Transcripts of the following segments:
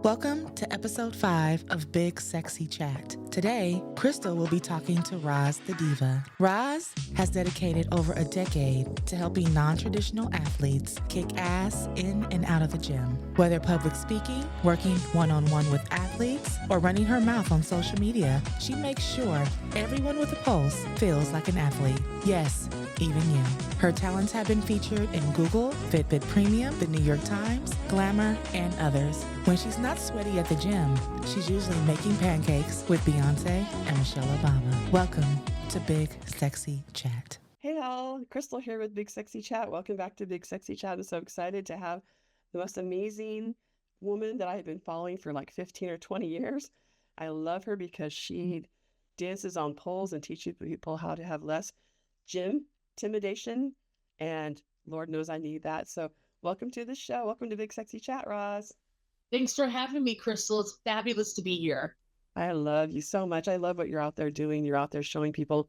Welcome to episode 5 of Big Sexy Chat. Today, Crystal will be talking to Roz The Diva. Roz has dedicated over a decade to helping non-traditional athletes kick ass in and out of the gym. Whether public speaking, working one-on-one with athletes, or running her mouth on social media, she makes sure everyone with a pulse feels like an athlete. Yes, even you. Her talents have been featured in Google, Fitbit Premium, The New York Times, Glamour, and others. When she's not sweaty at the gym, she's usually making pancakes with Beyonce and Michelle Obama. Welcome to Big Sexy Chat. Hey all, Crystal here with Big Sexy Chat. Welcome back to Big Sexy Chat. I'm so excited to have the most amazing woman that I have been following for like 15 or 20 years. I love her because she dances on poles and teaches people how to have less gym intimidation. And Lord knows I need that. So welcome to the show. Welcome to Big Sexy Chat, Roz. Thanks for having me, Crystal. It's fabulous to be here. I love you so much. I love what you're out there doing. You're out there showing people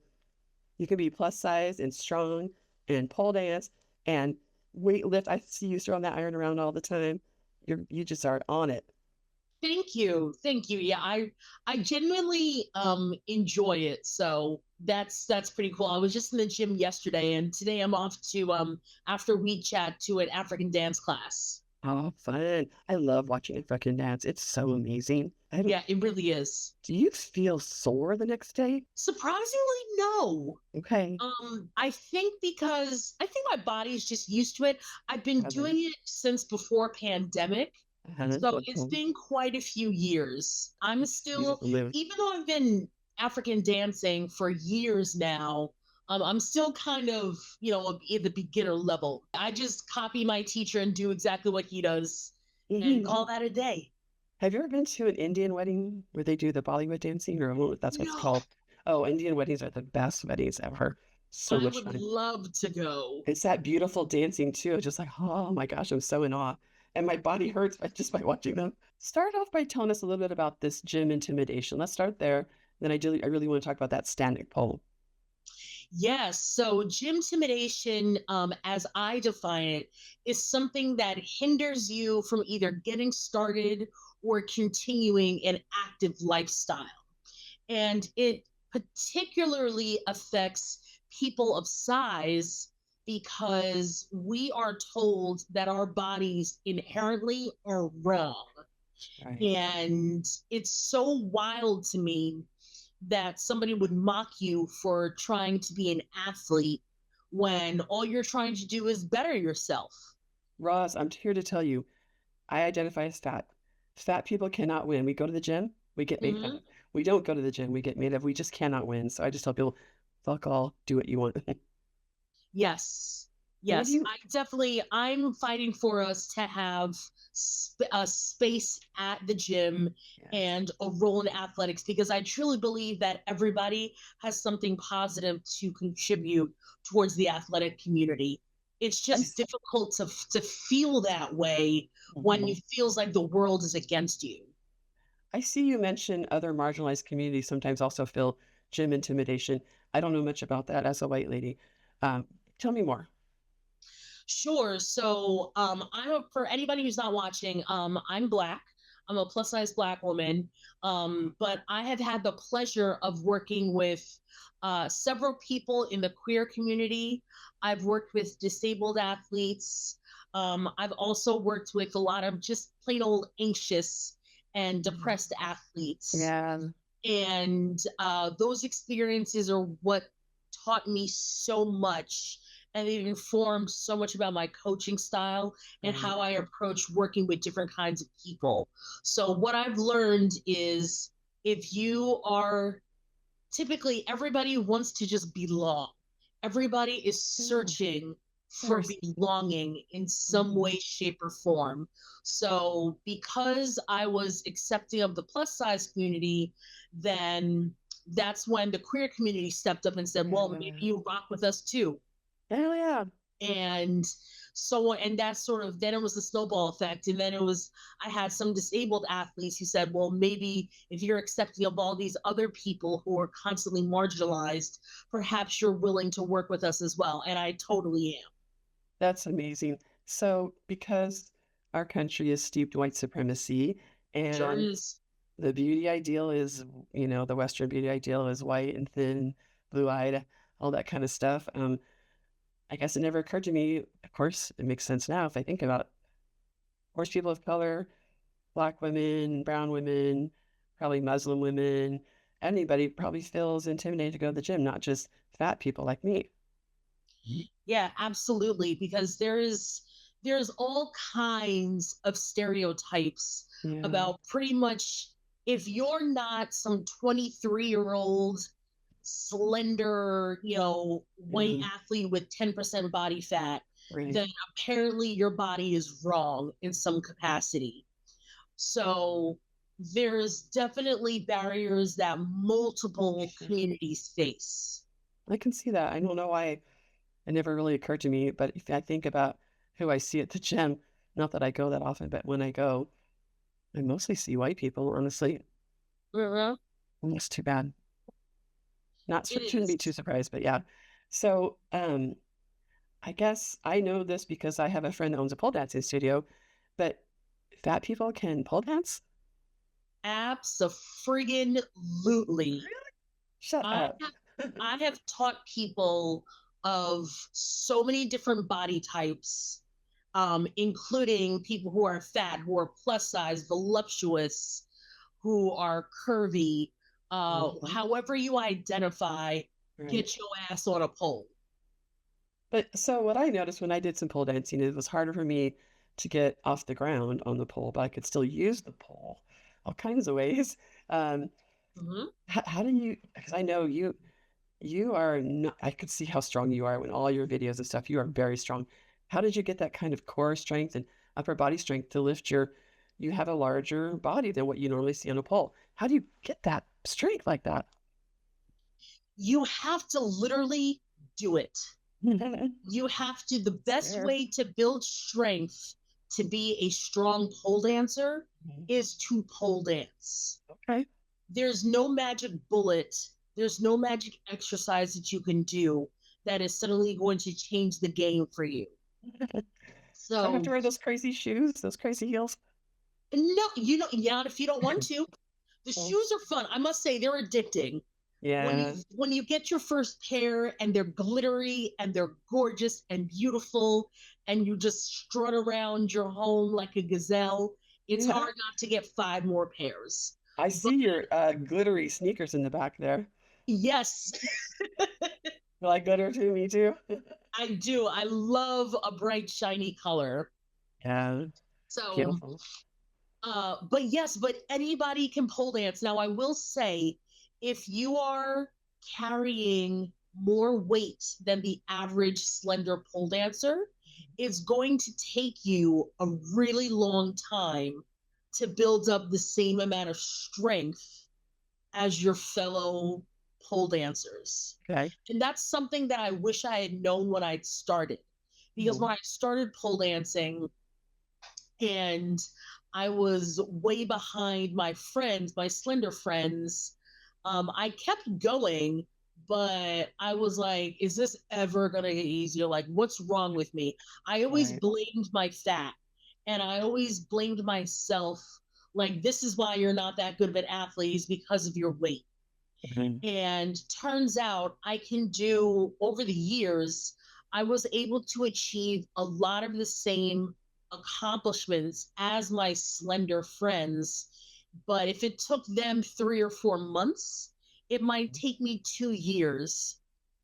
you can be plus size and strong and pole dance and weight lift. I see you throwing that iron around all the time. You just are on it. Thank you. Yeah, I genuinely enjoy it. So that's pretty cool. I was just in the gym yesterday, and today I'm off to after we chat to an African dance class. Oh, fun. I love watching African dance. It's so amazing. Yeah, it really is. Do you feel sore the next day? Surprisingly, no. Okay. I think because I think my body's just used to it. I've been doing it since before pandemic. So it's been quite a few years. I'm still, even though I've been African dancing for years now, I'm still kind of, at the beginner level. I just copy my teacher and do exactly what he does and call that a day. Have you ever been to an Indian wedding where they do the Bollywood dancing, or that's what it's called? Oh, Indian weddings are the best weddings ever. So much fun. I would love to go. It's that beautiful dancing too. Just like, oh my gosh, I'm so in awe. And my body hurts just by watching them. Start off by telling us a little bit about this gym intimidation. Let's start there. Then I really want to talk about that standing pole. Yes. So gym intimidation, as I define it, is something that hinders you from either getting started or continuing an active lifestyle. And it particularly affects people of size because we are told that our bodies inherently are wrong. Right. And it's so wild to me that somebody would mock you for trying to be an athlete when all you're trying to do is better yourself. Roz, I'm here to tell you, I identify as fat. Fat people cannot win. We go to the gym, we get made fat. We don't go to the gym, we get made of. We just cannot win. So I just tell people, fuck all, do what you want. Yes. I'm fighting for us to have a space at the gym and a role in athletics, because I truly believe that everybody has something positive to contribute towards the athletic community. It's just difficult to feel that way when it feels like the world is against you. I see you mention other marginalized communities sometimes also feel gym intimidation. I don't know much about that as a white lady. Tell me more. Sure. So for anybody who's not watching, I'm Black. I'm a plus size Black woman. But I have had the pleasure of working with several people in the queer community. I've worked with disabled athletes. I've also worked with a lot of just plain old anxious and depressed athletes. Yeah. And those experiences are what taught me so much, and it informed so much about my coaching style and how I approach working with different kinds of people. So what I've learned is, if you are, typically everybody wants to just belong. Everybody is searching for belonging in some way, shape, or form. So because I was accepting of the plus size community, then that's when the queer community stepped up and said, well, maybe you rock with us too. Hell yeah. And so, and that's sort of, then it was the snowball effect. And then I had some disabled athletes who said, well, maybe if you're accepting of all these other people who are constantly marginalized, perhaps you're willing to work with us as well. And I totally am. That's amazing. So because our country is steeped in white supremacy Sure And is. the beauty ideal is, the Western beauty ideal is white and thin, blue-eyed, all that kind of stuff. I guess it never occurred to me. Of course, it makes sense now if I think about it. Of course, people of color, Black women, brown women, probably Muslim women, anybody probably feels intimidated to go to the gym, not just fat people like me. Yeah, absolutely. Because there's all kinds of stereotypes Yeah. about pretty much if you're not some 23-year-old slender, white Yeah. athlete with 10% body fat, Right. then apparently your body is wrong in some capacity. So there's definitely barriers that multiple communities face. I can see that. I don't know why it never really occurred to me, but if I think about who I see at the gym, not that I go that often, but when I go, I mostly see white people, honestly. Mhm. That's too bad. Not It shouldn't be too is. surprised, but yeah. So, I guess I know this because I have a friend that owns a pole dancing studio, but fat people can pole dance? Abso-friggin-lutely. Shut I up. have I have taught people of so many different body types, including people who are fat, who are plus size, voluptuous, who are curvy. Mhm. However you identify, Right. get your ass on a pole. But so what I noticed when I did some pole dancing, it was harder for me to get off the ground on the pole, but I could still use the pole all kinds of ways. Um, Mhm. how do you, because I know you are not, I could see how strong you are in all your videos and stuff. You are very strong. How did you get that kind of core strength and upper body strength to lift you have a larger body than what you normally see on a pole. How do you get that strength like that? You have to literally do it. You have to, the best Fair. way to build strength to be a strong pole dancer Mhm. is to pole dance. Okay. There's no magic bullet, there's no magic exercise that you can do that is suddenly going to change the game for you. Do I have to So, wear those crazy shoes, those crazy heels? no, not if you don't want to. The Oh, shoes are fun. I must say they're addicting. yeah. When you get your first pair and they're glittery and they're gorgeous and beautiful and you just strut around your home like a gazelle, it's Yeah. hard not to get five more pairs. I But see your glittery sneakers in the back there. yes, You like glitter too? Me too. I do. I love a bright shiny color. Yeah. So, Beautiful. but yes, but anybody can pole dance. Now, I will say, if you are carrying more weight than the average slender pole dancer, it's going to take you a really long time to build up the same amount of strength as your fellow pole dancers. Okay. And that's something that I wish I had known when I started. Because when I started pole dancing, and I was way behind my friends, my slender friends. I kept going, but I was like, is this ever going to get easier? Like, what's wrong with me? I always Right. blamed my fat and I always blamed myself. Like, this is why you're not that good of an athlete is because of your weight. Mhm. And turns out I can do over the years, I was able to achieve a lot of the same accomplishments as my slender friends. But if it took them 3 or 4 months, it might take me 2 years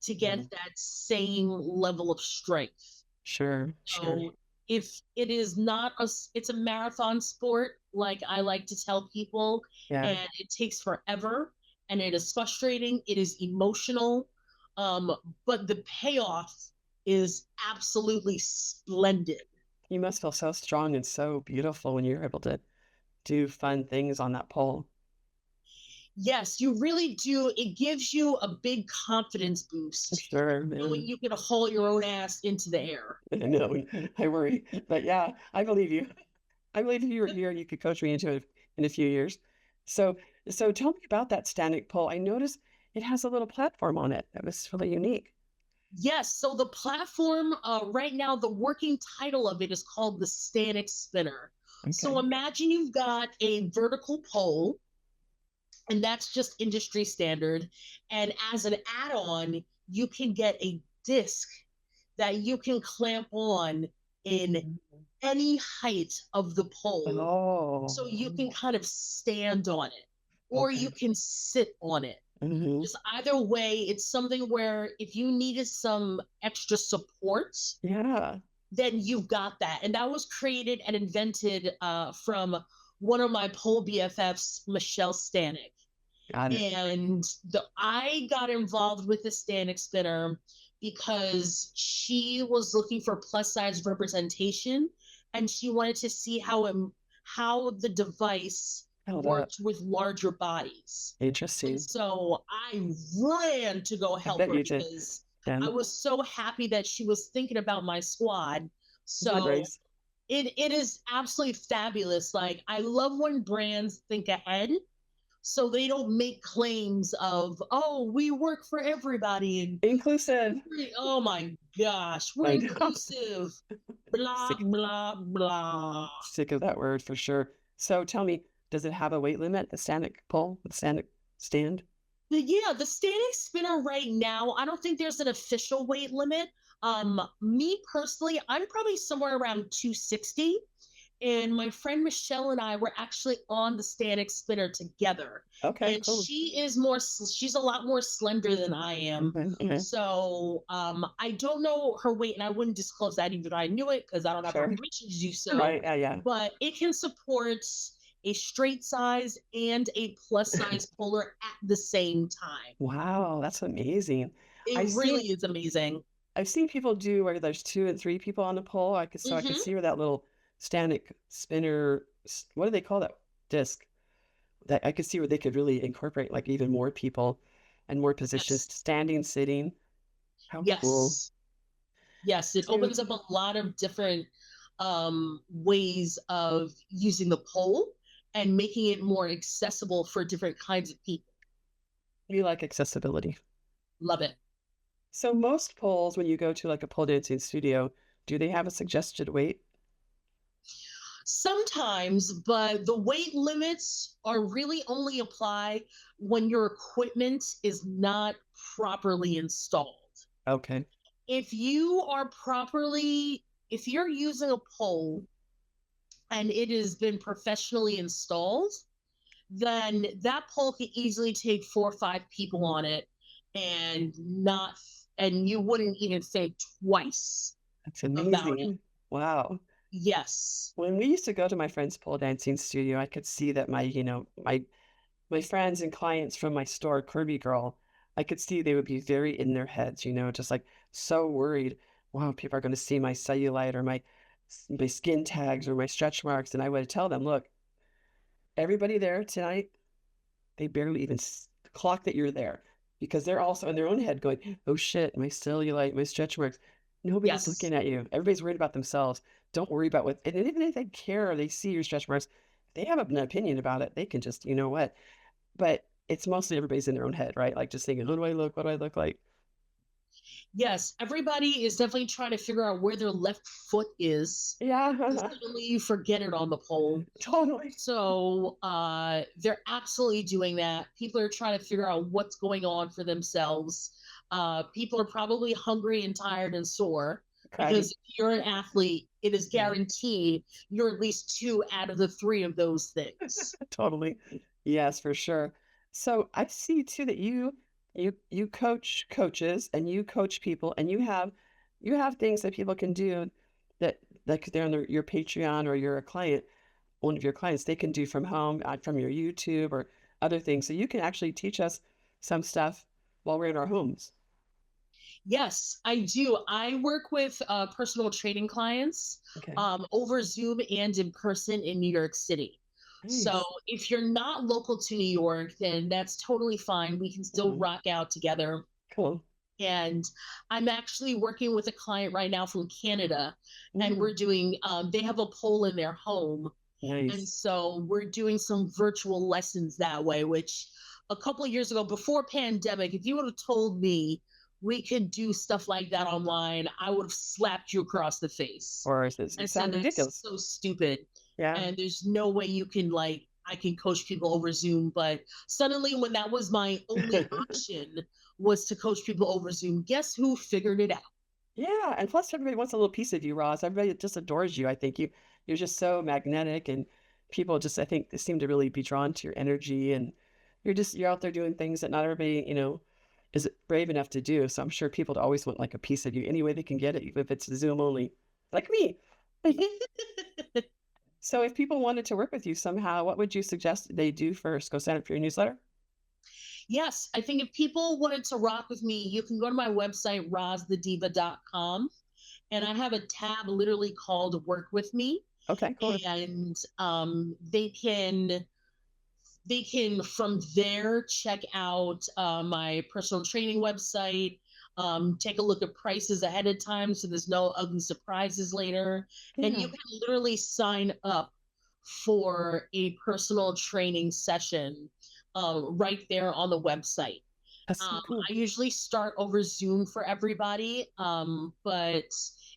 to get Mhm. that same level of strength. Sure. Sure. So if it is not it's a marathon sport, like I like to tell people, Yeah. and it takes forever and it is frustrating, it is emotional, um, but the payoff is absolutely splendid. You must feel so strong and so beautiful when you're able to do fun things on that pole. Yes, you really do. It gives you a big confidence boost Sure, knowing man. you can haul your own ass into the air. I know. I worry. But yeah, I believe you. I believe if you were here, you could coach me into it in a few years. So, so tell me about that standing pole. I noticed it has a little platform on it. That was really unique. Yes, so the platform right now, the working title of it is called the Static Spinner. So Okay. imagine you've got a vertical pole, and that's just industry standard. And as an add-on, you can get a disc that you can clamp on in Mhm. any height of the pole. Oh, So you can kind of stand on it or you okay. can sit on it. Hmm. Just either way, it's something where if you needed some extra support, Yeah. then you've got that. And that was created and invented from one of my pole BFFs, Michelle Stanek. Got it. And I got involved with the Stanek spinner because she was looking for plus size representation, and she wanted to see how the device Held up. worked with larger bodies. And Interesting. so I ran to go I help bet her you did. because I Then was so happy that she was thinking about my squad. So memories. it is absolutely fabulous. Like, I love when brands think ahead so they don't make claims of, oh, we work for everybody and Inclusive. oh my gosh, we're I know. inclusive, blah Sick, blah blah. sick of that word for sure. So tell me, does it have a weight limit? The Sanic pole, the Sanic stand? But yeah, the standing spinner right now, I don't think there's an official weight limit. Me personally, I'm probably somewhere around 260. And my friend Michelle and I were actually on the static spinner together. Okay, And cool. she's a lot more slender than I am. Okay, okay. So I don't know her weight, and I wouldn't disclose that even if I knew it because I don't have Sure. permission to do so. Right. Yeah, yeah. But it can support a straight size and a plus size puller at the same time. Wow, that's amazing. It I've seen really is amazing. I've seen people do where there's two and three people on the pole. I could Hmm. see where that little Stanek spinner, what do they call that disc? That I could see where they could really incorporate like even more people and more positions, Yes. standing, sitting. How cool. Yes. Yes, it So opens up a lot of different ways of using the pole and making it more accessible for different kinds of people. you like accessibility. Love it. So most poles, when you go to like a pole dancing studio, do they have a suggested weight? Sometimes, but the weight limits are really only apply when your equipment is not properly installed. Okay. If you are properly, if you're using a pole and it has been professionally installed, then that pole can easily take 4 or 5 people on it and not, and you wouldn't even think twice That's about it. amazing. Wow. Yes. When we used to go to my friend's pole dancing studio, I could see that my friends and clients from my store, Kirby Girl, I could see they would be very in their heads, just like so worried. Wow, people are going to see my cellulite or my skin tags or my stretch marks. And I would tell them, look, everybody there tonight, they barely even clock that you're there because they're also in their own head going, oh shit, my cellulite, my stretch marks. Nobody's Yes. looking at you. Everybody's worried about themselves. Don't worry about and even if they care or they see your stretch marks, they have an opinion about it. They can just, you know what? But it's mostly everybody's in their own head, right? Like just thinking, who do I look? What do I look like? Yes. Everybody is definitely trying to figure out where their left foot is. Yeah, Suddenly you forget it on the pole. totally. So they're absolutely doing that. People are trying to figure out what's going on for themselves. People are probably hungry and tired and sore Craggy. because if you're an athlete, it is Yeah, guaranteed you're at least two out of the three of those things. totally. Yes, for sure. So I see too that you coach coaches and you coach people and you have things that people can do that like they're on your Patreon or you're a client, one of your clients, they can do from home, from your YouTube or other things. So you can actually teach us some stuff while we're in our homes. Yes, I do. I work with personal training clients Okay. over Zoom and in person in New York City. So Nice. if you're not local to New York, then that's totally fine. We can still Mhm. rock out together. Cool. And I'm actually working with a client right now from Canada, and Mm, we're doing, they have a pole in their home. And nice. so we're doing some virtual lessons that way, which a couple of years ago, before pandemic, if you would have told me we could do stuff like that online, I would have slapped you across the face Or is it and said, sounds that's ridiculous? so stupid. Yeah. and there's no way you can like I can coach people over Zoom. But suddenly, when that was my only option, was to coach people over Zoom, guess who figured it out? Yeah, and plus everybody wants a little piece of you, Roz. Everybody just adores you. I think you're just so magnetic, and people just I think seem to really be drawn to your energy, and you're out there doing things that not everybody is brave enough to do. So I'm sure people always want like a piece of you any way they can get it, even if it's Zoom only, like me. So if people wanted to work with you somehow, what would you suggest they do first? Go sign up for your newsletter? Yes, I think if people wanted to rock with me, you can go to my website, rozthediva.com, and I have a tab literally called Work With Me. Okay, cool. And they can from there check out my personal training website, take a look at prices ahead of time so there's no ugly surprises later. And Yeah, you can literally sign up for a personal training session right there on the website. that's so cool. I usually start over Zoom for everybody, but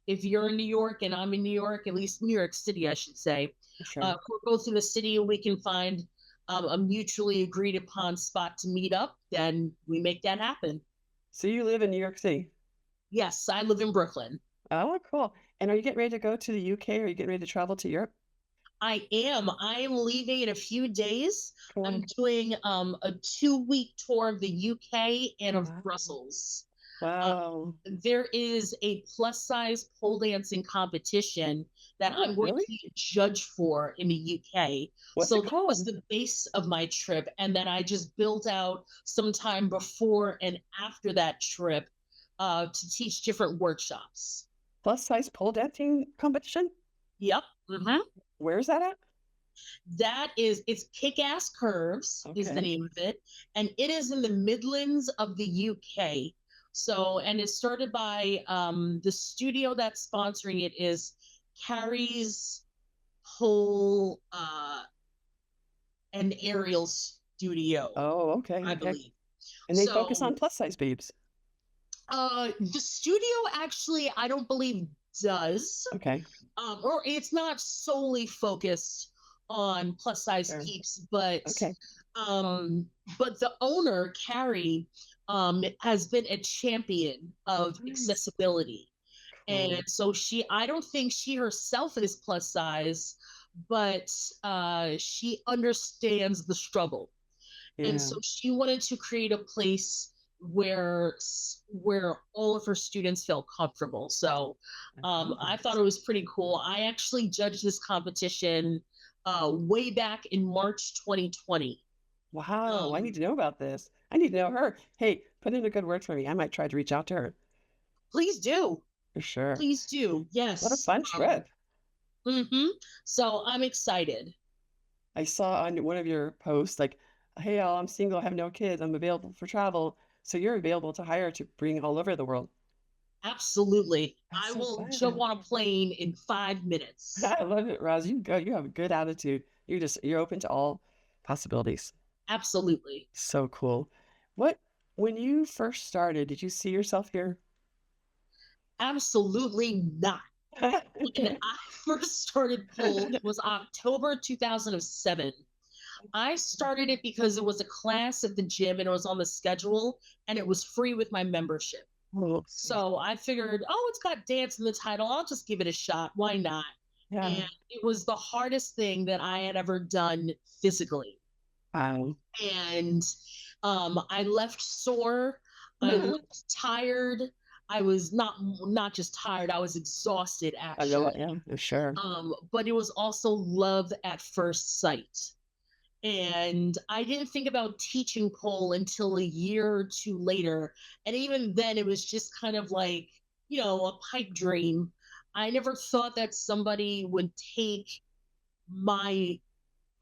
if you're in New York and I'm in New York, at least New York City, I should say, Sure. if we're both in the city and we can find a mutually agreed upon spot to meet up, then we make that happen. So you live in New York City? Yes, I live in Brooklyn. Oh, cool. And are you getting ready to go to the UK? Or are you getting ready to travel to Europe? I am. I am leaving in a few days. Cool. I'm doing a 2 week tour of the UK and of Wow. Brussels. Wow. There is a plus size pole dancing competition that Oh, I'm going to really? be a judge for in the UK. What's So it that was called? the base of my trip. And then I just built out some time before and after that trip to teach different workshops. Plus size pole dancing competition? Yep. Mhm. Where's that at? It's Kick Ass Curves is the Okay. name of it. And it is in the Midlands of the UK. So, and it's started by the studio that's sponsoring it is Carrie's Pole and Aerial Studio, Oh, okay. I Okay. believe. And they focus So, on plus size babes. the studio actually, I don't believe does. Okay. Or it's not solely focused on plus size Sure. peeps, but Okay. um, but the owner Carrie has been a champion of Nice. accessibility, Cool. and so I don't think she herself is plus size, but she understands the struggle, and Yeah. so she wanted to create a place where all of her students felt comfortable. So I thought it was pretty cool. I actually judged this competition way back in March 2020. Wow. I need Um, to know about this. I need to know her. Hey, put in a good word for me. I might try to reach out to her Please do. for sure. Please do. What a Yes. fun trip. Mhm. So I'm excited. I saw on one of your posts, like, hey, all, I'm single, I have no kids, I'm available for travel. So you're available to hire to bring all over the world. Absolutely. That's I so will jump fun. on a plane in 5 minutes. I love it, Roz. You go. You have a good attitude. You're open to all possibilities. Absolutely. So cool. What when you first started, did you see yourself here? Absolutely not. When Okay. I first started pole, it was October 2007. I started it because it was a class at the gym and it was on the schedule and it was free with my membership. Oh, So I figured, oh, it's got dance in the title. I'll just give it a shot. Why not? yeah. And it was the hardest thing that I had ever done physically. Wow. And I left sore. I left tired. I was not just tired. I was exhausted I know. actually. Yeah, for sure. But it was also love at first sight. And I didn't think about teaching pole until a year or two later. And even then, it was just kind of like, a pipe dream. I never thought that somebody would take my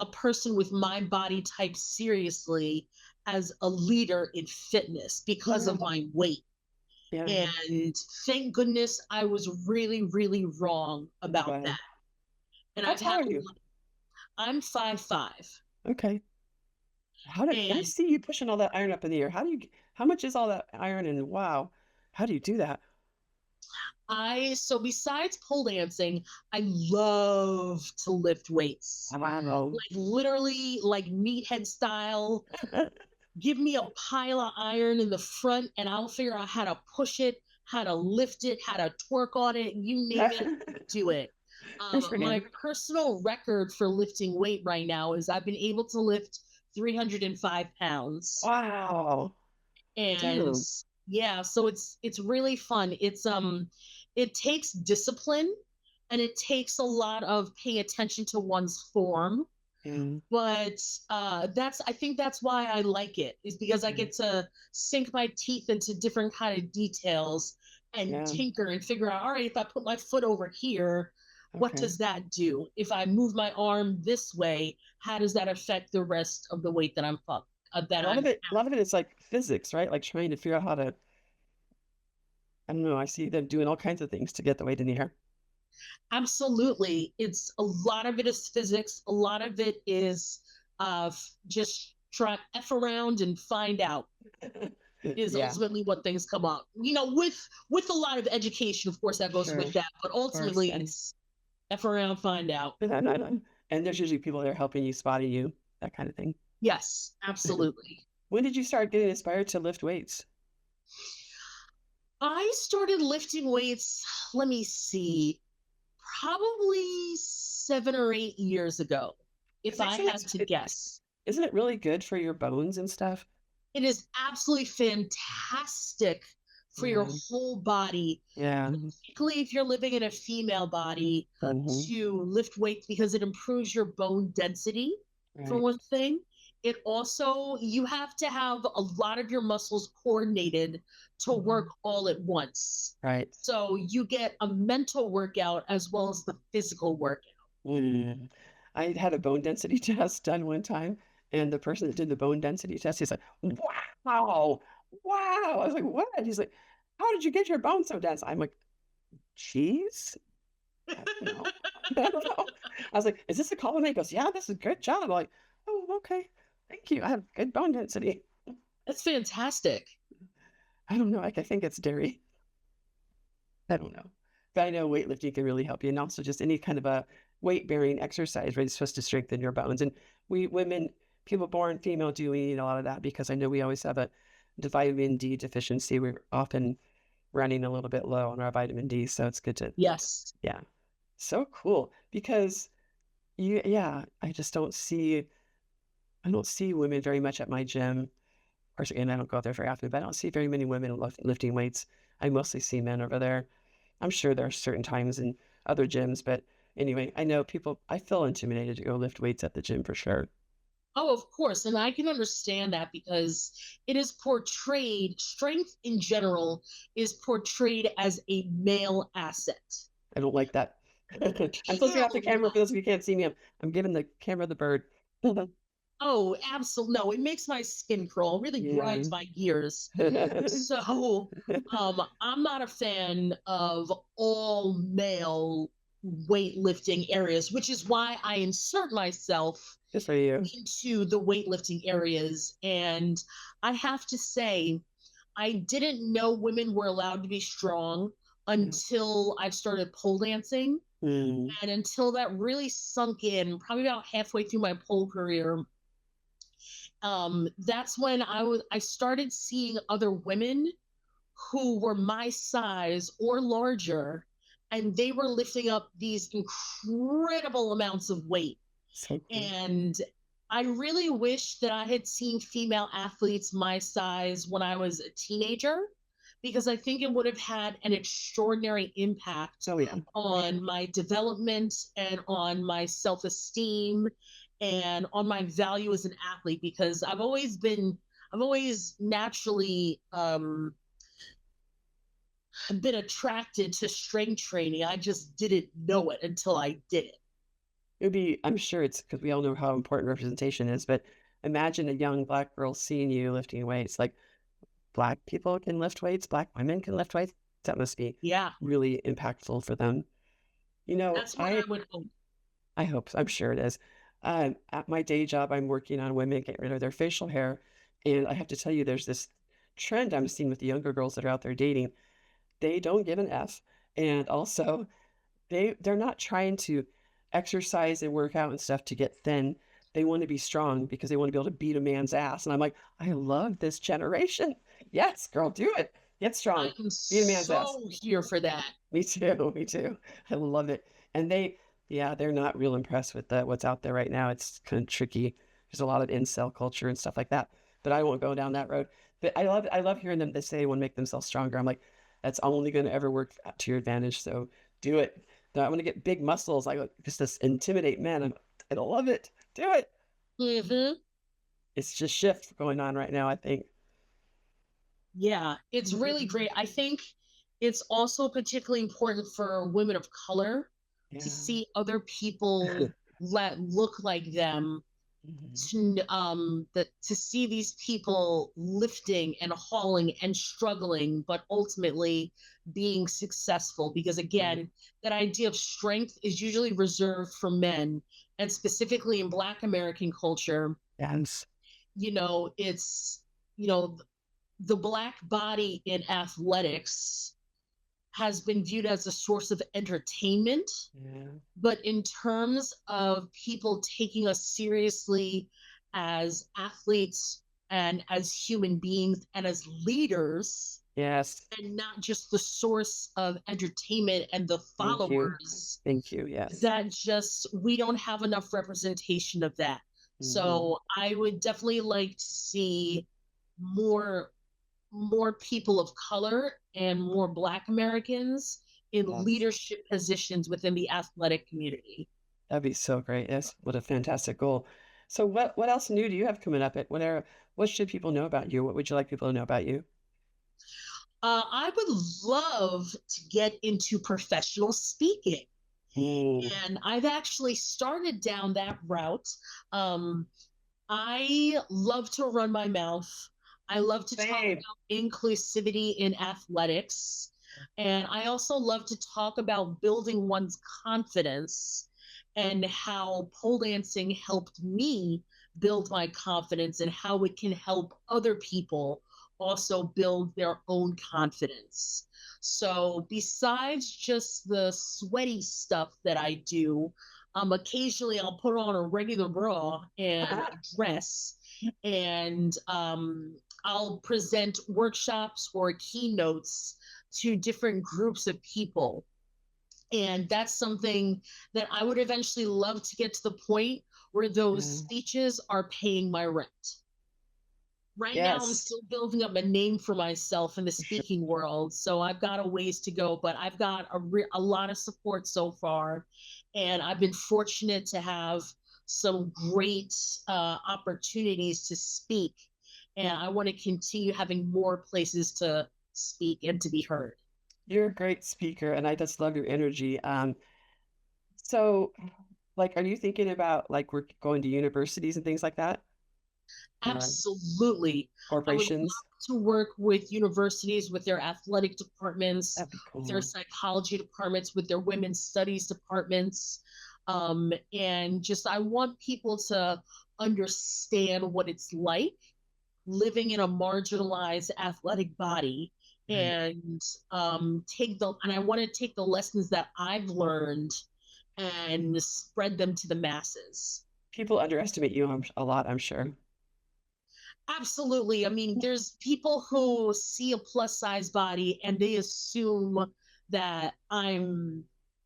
a person with my body type seriously as a leader in fitness because of my weight. Yeah. And thank goodness I was really, really wrong about Wow. that. And How I've tall had, are you? I'm 5'5". Okay. How did I And see you pushing all that iron up in the air? How much is all that iron? And wow, how do you do that? So besides pole dancing, I love to lift weights. Wow. Like literally like meathead style. Give me a pile of iron in the front and I'll figure out how to push it, how to lift it, how to twerk on it, you name it, do it. Good for My you. personal record for lifting weight right now is I've been able to lift 305 pounds. Wow. And Damn. yeah, so it's really fun. It takes discipline and it takes a lot of paying attention to one's form, Yeah. but that's I think that's why I like it, is because I get to sink my teeth into different kind of details and Yeah. tinker and figure out, all right, if I put my foot over here, what Okay. does that do? If I move my arm this way, how does that affect the rest of the weight that A lot of it is like physics, right? Like trying to figure out how to, I don't know, I see them doing all kinds of things to get the weight in the air. Absolutely. It's a lot of it is physics. A lot of it is just try F around and find out is Yeah, ultimately what things come up. With a lot of education, of course, that goes sure. with that. But Of course. ultimately it's F around, find out. And there's usually people there helping you, spotting you, that kind of thing. Yes, absolutely. When did you start getting inspired to lift weights? I started lifting weights, let me see, probably 7 or 8 years ago, if I Isn't had to guess. isn't it really good for your bones and stuff? It is absolutely fantastic for your Yeah. whole body, Yeah. particularly if you're living in a female body, Mhm. to lift weights because it improves your bone density, for Right. one thing. It also, you have to have a lot of your muscles coordinated to work all at once. Right. So you get a mental workout as well as the physical workout. Mm. I had a bone density test done one time, and the person that did the bone density test, he's like, "Wow, wow!" I was like, "What?" He's like, "How did you get your bone so dense?" I'm like, "Cheese? I don't know. I don't know." I was like, "Is this a compliment?" He goes, "Yeah, this is a good job." I'm like, "Oh, okay, thank you. I have good bone density." That's fantastic. I don't know. Like, I think it's dairy. I don't know. But I know weightlifting can really help you, and also just any kind of a weight-bearing exercise, right? It's supposed to strengthen your bones. And we women, people born female, do we need a lot of that because I know we always have the vitamin D deficiency. We're often running a little bit low on our vitamin D, so it's good to, Yes. yeah. So cool because yeah, I don't see women very much at my gym. Of course, again, I don't go out there very often, but I don't see very many women lifting weights. I mostly see men over there. I'm sure there are certain times in other gyms, but anyway, I know people, I feel intimidated to go lift weights at the gym for sure. Oh, of course. And I can understand that because it is portrayed, strength in general is portrayed as a male asset. I don't like that. I'm supposed to get off the camera for those of you who can't see me. I'm giving the camera the bird. Oh, absolutely. No, it makes my skin crawl, really Yeah. grinds my gears. So, I'm not a fan of all male weightlifting areas, which is why I insert myself Just for you. into the weightlifting areas. And I have to say, I didn't know women were allowed to be strong until I started pole dancing. Mm. And until that really sunk in, probably about halfway through my pole career, that's when I started seeing other women who were my size or larger, and they were lifting up these incredible amounts of weight. So cool. And I really wish that I had seen female athletes my size when I was a teenager, because I think it would have had an extraordinary impact So yeah. on my development and on my self esteem and on my value as an athlete, because I've always naturally been attracted to strength training. I just didn't know it until I did it. It would be, I'm sure it's because we all know how important representation is, but imagine a young Black girl seeing you lifting weights. Like Black people can lift weights, Black women can lift weights. That must be Yeah, really impactful for them. You know, that's what I would hope. I hope so. I'm sure it is. At my day job, I'm working on women getting rid of their facial hair. And I have to tell you, there's this trend I'm seeing with the younger girls that are out there dating. they don't give an F. And also, they're not trying to exercise and work out and stuff to get thin. They want to be strong because they want to be able to beat a man's ass. And I'm like, I love this generation. Yes, girl, do it. Get strong. I'm Beat a man's ass. so here for that. Me too. Me too. I love it. And yeah, they're not real impressed with what's out there right now. It's kind of tricky. There's a lot of incel culture and stuff like that. But I won't go down that road. But I love hearing them. They say they want to make themselves stronger. I'm like, that's only going to ever work to your advantage. So do it. I want to get big muscles. I just this intimidate men. I love it. Do it. Hmm. It's just shift going on right now, I think. Yeah, it's really great. I think it's also particularly important for women of color to Yeah. see other people that look like them, to see these people lifting and hauling and struggling, but ultimately being successful. Because again, that idea of strength is usually reserved for men, and specifically in Black American culture, Yes. it's you know the Black body in athletics has been viewed as a source of entertainment. Yeah. But in terms of people taking us seriously as athletes and as human beings and as leaders, Yes. and not just the source of entertainment and the followers, Thank you. Yes. that just, we don't have enough representation of that. So I would definitely like to see more people of color and more Black Americans in Yes. leadership positions within the athletic community. That'd be so great. Yes. What a fantastic goal. So what else new do you have coming up? What should people know about you? What would you like people to know about you? I would love to get into professional speaking. And I've actually started down that route. I love to run my mouth. I love to talk about inclusivity in athletics. And I also love to talk about building one's confidence and how pole dancing helped me build my confidence, and how it can help other people also build their own confidence. So, besides just the sweaty stuff that I do, occasionally I'll put on a regular bra and a dress, and I'll present workshops or keynotes to different groups of people. And that's something that I would eventually love to get to the point where those speeches are paying my rent. Right now, I'm still building up a name for myself in the speaking world, so I've got a ways to go, but I've got a lot of support so far, and I've been fortunate to have some great opportunities to speak, and I want to continue having more places to speak and to be heard. You're a great speaker, and I just love your energy. So, like, are you thinking about like we're going to universities and things like that? Absolutely. Corporations? I would love to work with universities, with their athletic departments, That'd be cool. with their psychology departments, with their women's studies departments. And just, I want people to understand what it's like living in a marginalized athletic body, and I want to take the lessons that I've learned and spread them to the masses. People underestimate you a lot, I'm sure. Absolutely. I mean, there's people who see a plus size body and they assume that I'm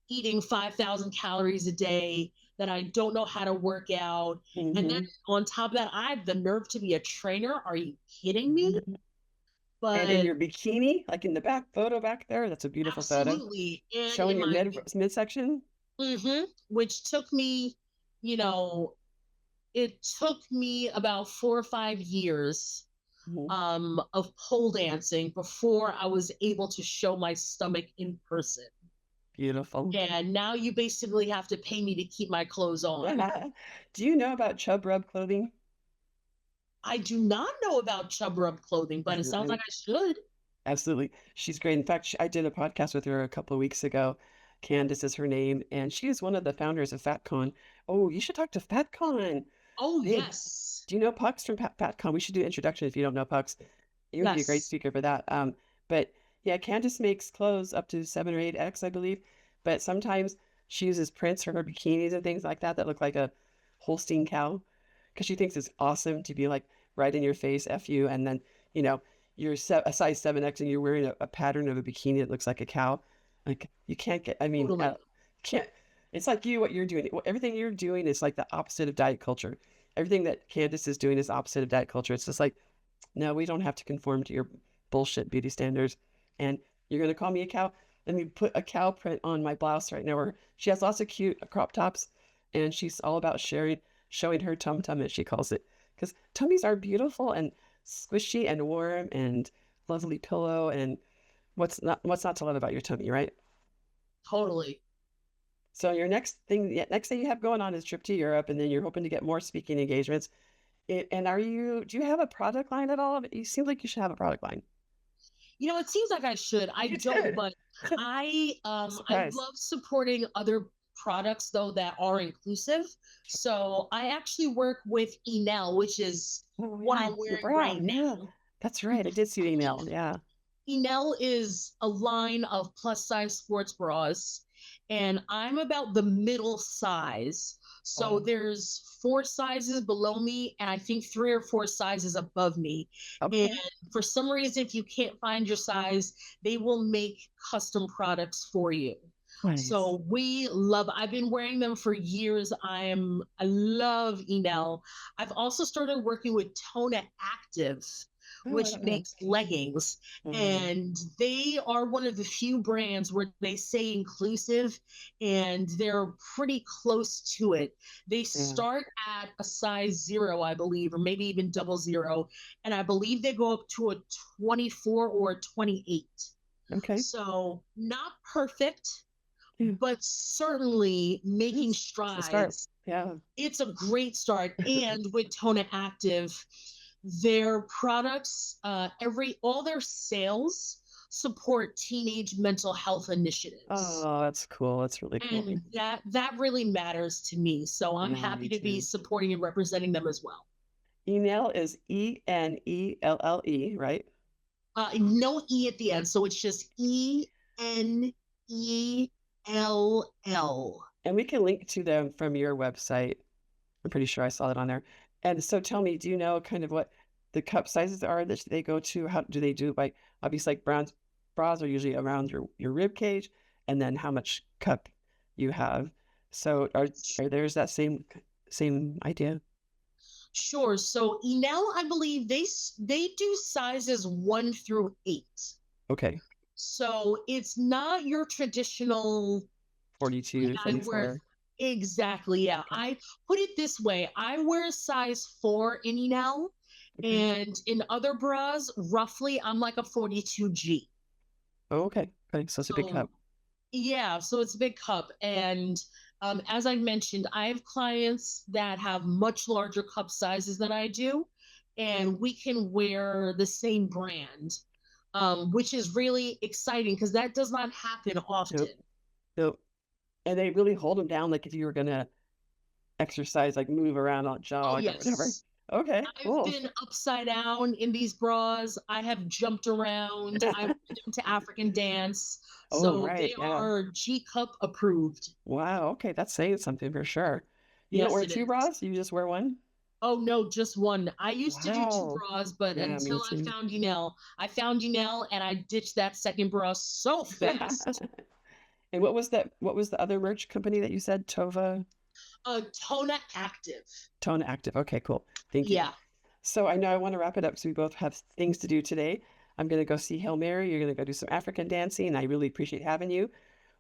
eating 5,000 calories a day, that I don't know how to work out. And then on top of that, I have the nerve to be a trainer. Are you kidding me? But and in your bikini, like in the back photo back there, that's a beautiful absolutely. photo. And showing your midsection. Which took me, it took me about 4 or 5 years of pole dancing before I was able to show my stomach in person. Beautiful. And now you basically have to pay me to keep my clothes on. Do you know about Chub Rub clothing? I do not know about Chub Rub clothing, but it sounds like I should. Absolutely. She's great. In fact, I did a podcast with her a couple of weeks ago. Candace is her name, and she is one of the founders of FatCon. Oh, you should talk to FatCon. Oh, yes. Do you know Pucks from FatCon? We should do an introduction if you don't know Pucks. You would be a great speaker for that. But Yeah, Candace makes clothes up to 7 or 8X, I believe, but sometimes she uses prints for her bikinis and things like that that look like a Holstein cow because she thinks it's awesome to be like right in your face, F you, and then, you know, you're a size 7X and you're wearing a pattern of a bikini that looks like a cow. Like, you can't get, I mean, Totally. can't, it's like what you're doing. Everything you're doing is like the opposite of diet culture. Everything that Candace is doing is opposite of diet culture. It's just like, no, we don't have to conform to your bullshit beauty standards. And you're going to call me a cow? Let me put a cow print on my blouse right now. Where she has lots of cute crop tops, and she's all about showing her tum tum, as she calls it, because tummies are beautiful and squishy and warm and lovely pillow. And what's not to love about your tummy, right? Totally. So your next thing, next thing you have going on is trip to Europe, and then you're hoping to get more speaking engagements. And do you have a product line at all? You seem like you should have a product line. You know, it seems like I should. I You don't, did. but I Surprise. love supporting other products though that are inclusive. So I actually work with Enel, which is Oh what yeah, I'm your wearing bra. right Yeah, now. that's right. I did see the email. Yeah. Enel is a line of plus size sports bras, and I'm about the middle size. So Oh, there's four sizes below me, and I think three or four sizes above me. And okay. for some reason, if you can't find your size, they will make custom products for you. Nice. So I've been wearing them for years. I love Enel. I've also started working with Tona Active, Oh, I which don't know. makes leggings. Mm, And they are one of the few brands where they say inclusive and they're pretty close to it. They yeah. start at a size 0, I believe, or maybe even double 0. And I believe they go up to a 24 or a 28. Okay. So not perfect, Yeah. but certainly making It's a start. strides. Yeah. It's a great start. And with Tona Active, their products, all their sales support teenage mental health initiatives. Oh, that's cool. That's really cool. And that really matters to me. So I'm Yeah, happy me to be too. supporting and representing them as well. Enel is Enelle, right? No E at the end, so it's just Enell. And we can link to them from your website. I'm pretty sure I saw it on there. And so tell me, do you know kind of what the cup sizes are that they go to? How do they do it? Like obviously like bras are usually around your rib cage and then how much cup you have. So are there's that same idea? Sure. So Enel, I believe they do sizes 1 through 8. Okay. So it's not your traditional, 42, I wear 44. exactly, yeah. Okay. I put it this way, I wear size 4 in Enel, Okay. and in other bras, roughly I'm like a 42G. Oh, okay. Okay. So it's a big So cup. yeah, so it's a big cup. And as I mentioned, I have clients that have much larger cup sizes than I do, and we can wear the same brand, which is really exciting because that does not happen often. Nope. Nope. And they really hold them down like if you were gonna exercise, like move around or Oh, jog or whatever. yes. Okay, I've cool. been upside down in these bras. I have jumped around. I've been into African dance. Oh, So right. they Yeah. are G cup approved. Wow. Okay. That's saying something for sure. You don't Yes, wear it two is. bras? You just wear one? Oh no, just one. I used to do two Wow. bras, but Yeah, me until too. I found Enel and I ditched that second bra so fast. And what was the other merch company that you said? Tona Active. Tone Active. Okay, cool. Thank you. Yeah, So I know I want to wrap it up because we both have things to do today. I'm going to go see Hail Mary. You're going to go do some African dancing. I really appreciate having you.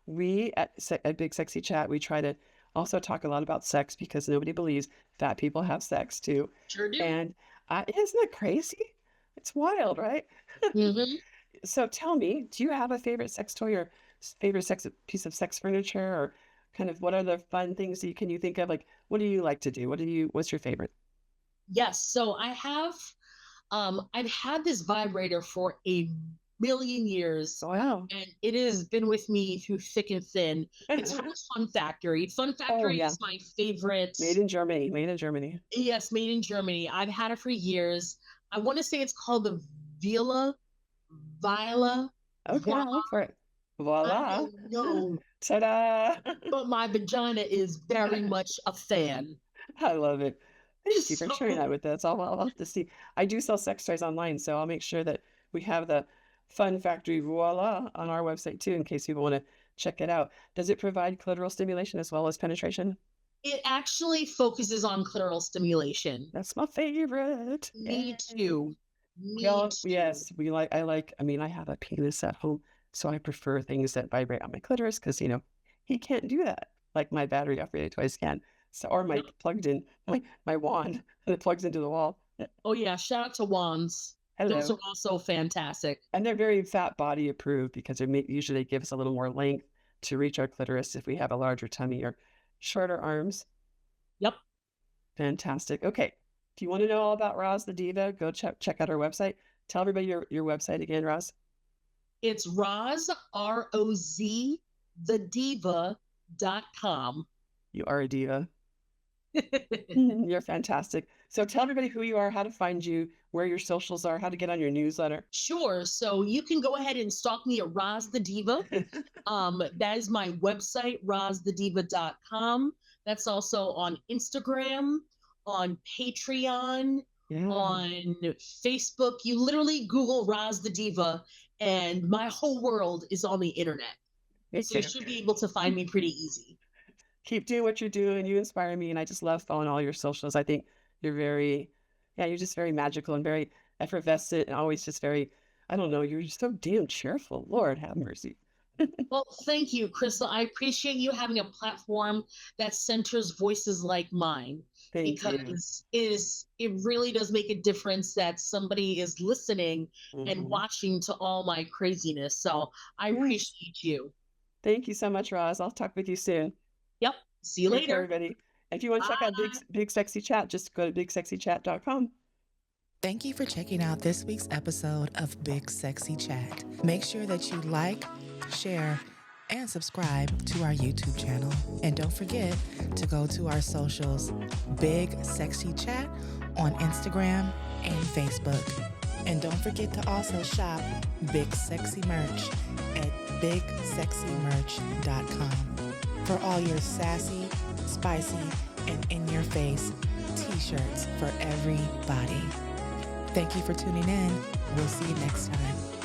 We at Big Sexy Chat, we try to also talk a lot about sex because nobody believes fat people have sex too. sure do. And isn't it crazy? It's wild, right? Hmm. So tell me, do you have a favorite sex toy or favorite sex piece of sex furniture or kind of what are the fun things that can you think of? Like, what do you like to do? What's your favorite? Yes, so I've had this vibrator for a million years, Oh, wow. and it has been with me through thick and thin. It's from Fun Factory. Fun Oh, Factory yeah. is my favorite. Made in Germany. Made in Germany. Yes, made in Germany. I've had it for years. I want to say it's called the Viola. Okay, I'll Voila. look for it. I Voila. don't know, Ta-da. but my vagina is very much a fan. I love it. Thank you for sharing that So with us. I'll have to see. I do sell sex toys online, so I'll make sure that we have the Fun Factory Voila on our website too, in case people want to check it out. Does it provide clitoral stimulation as well as penetration? it actually focuses on clitoral stimulation. That's my favorite. Me Yay. too. Me Well, too. yes, I mean, I have a penis at home, so I prefer things that vibrate on my clitoris because, he can't do that like my battery operated toys can. So, or my Yep. plugged in, my wand that plugs into the wall. Oh yeah, shout out to wands. Those Hello. are also fantastic. And they're very fat body approved because usually they give us a little more length to reach our clitoris if we have a larger tummy or shorter arms. Yep. Fantastic. Okay. Do you want to know all about Roz the Diva? Go check out our website. Tell everybody your website again, Roz. It's Roz, ROZ, thediva.com. You are a diva. You're fantastic. So tell everybody who you are, how to find you, where your socials are, how to get on your newsletter. Sure. So you can go ahead and stalk me at Roz the Diva. That is my website, rozthediva.com. That's also on Instagram, on Patreon, Yeah. on Facebook. You literally Google Roz the Diva, and my whole world is on the internet. Me So you too. should be able to find me pretty easy. Keep doing what you're doing. You inspire me, and I just love following all your socials. I think you're just very magical and very effervescent and always just very, I don't know, you're just so damn cheerful. Lord have mercy. Well, thank you, Crystal. I appreciate you having a platform that centers voices like mine, Thank you. because it really does make a difference that somebody is listening and Mhm. watching to all my craziness. So I Yes. appreciate you. Thank you so much, Roz. I'll talk with you soon. Yep. See you Take care, later. everybody. If you want to check out Big Sexy Chat, just go to bigsexychat.com. Thank you for checking out this week's episode of Big Sexy Chat. Make sure that you like, share, and subscribe to our YouTube channel. And don't forget to go to our socials, Big Sexy Chat on Instagram and Facebook. And don't forget to also shop Big Sexy merch at bigsexymerch.com for all your sassy, spicy, and in-your-face t-shirts for everybody. Thank you for tuning in. We'll see you next time.